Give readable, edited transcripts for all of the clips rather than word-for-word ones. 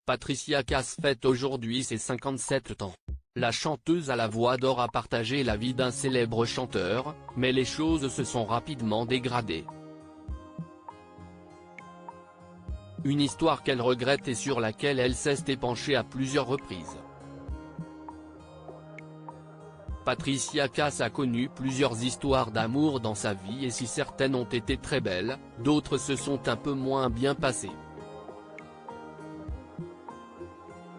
Patricia Cass fête aujourd'hui ses 57 ans. La chanteuse à la voix d'or a partagé la vie d'un célèbre chanteur, mais les choses se sont rapidement dégradées. Une histoire qu'elle regrette et sur laquelle elle s'est épanchée à plusieurs reprises. Patricia Cass a connu plusieurs histoires d'amour dans sa vie et si certaines ont été très belles, d'autres se sont un peu moins bien passées.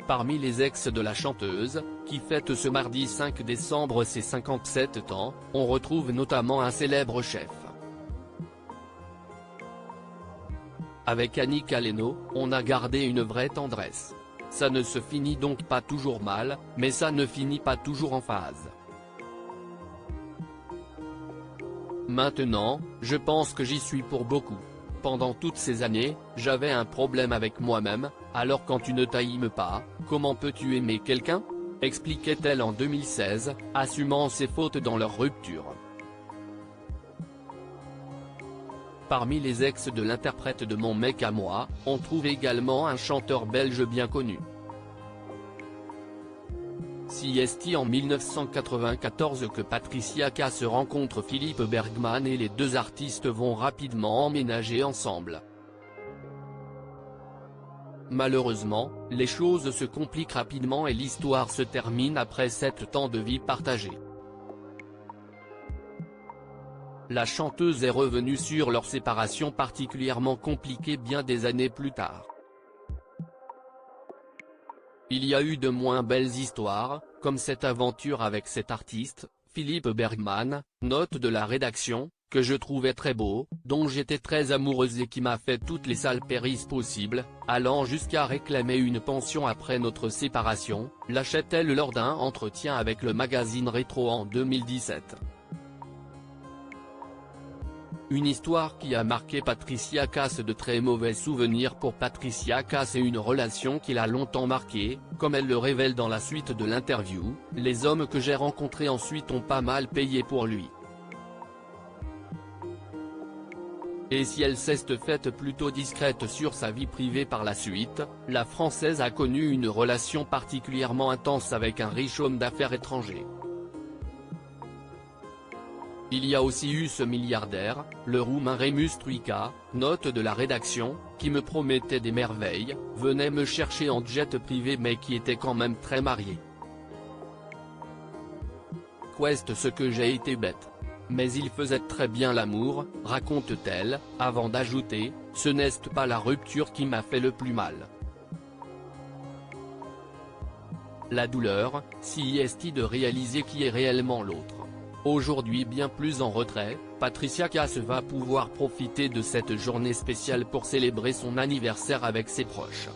Parmi les ex de la chanteuse, qui fête ce mardi 5 décembre ses 57 ans, on retrouve notamment un célèbre chef. Avec Annie Caleno, on a gardé une vraie tendresse. Ça ne se finit donc pas toujours mal, mais ça ne finit pas toujours en phase. Maintenant, je pense que j'y suis pour beaucoup. Pendant toutes ces années, j'avais un problème avec moi-même, alors quand tu ne t'aimes pas, comment peux-tu aimer quelqu'un ? Expliquait-elle en 2016, assumant ses fautes dans leur rupture. Parmi les ex de l'interprète de Mon mec à moi, on trouve également un chanteur belge bien connu. C'est en 1994 que Patricia Cass rencontre Philippe Bergman et les deux artistes vont rapidement emménager ensemble. Malheureusement, les choses se compliquent rapidement et l'histoire se termine après 7 ans de vie partagée. La chanteuse est revenue sur leur séparation particulièrement compliquée bien des années plus tard. Il y a eu de moins belles histoires, comme cette aventure avec cet artiste, Philippe Bergman, note de la rédaction, que je trouvais très beau, dont j'étais très amoureuse et qui m'a fait toutes les sales périses possibles, allant jusqu'à réclamer une pension après notre séparation, lâchait-elle lors d'un entretien avec le magazine Rétro en 2017. Une histoire qui a marqué Patricia Cass. De très mauvais souvenirs pour Patricia Cass et une relation qui l'a longtemps marquée, comme elle le révèle dans la suite de l'interview, les hommes que j'ai rencontrés ensuite ont pas mal payé pour lui. Et si elle s'est faite plutôt discrète sur sa vie privée par la suite, la Française a connu une relation particulièrement intense avec un riche homme d'affaires étranger. Il y a aussi eu ce milliardaire, le Roumain Remus Troika, note de la rédaction, qui me promettait des merveilles, venait me chercher en jet privé mais qui était quand même très marié. Quest ce que j'ai été bête. Mais il faisait très bien l'amour, raconte-t-elle, avant d'ajouter, ce n'est pas la rupture qui m'a fait le plus mal. La douleur, si est de réaliser qui est réellement l'autre. Aujourd'hui bien plus en retrait, Patricia Cass va pouvoir profiter de cette journée spéciale pour célébrer son anniversaire avec ses proches.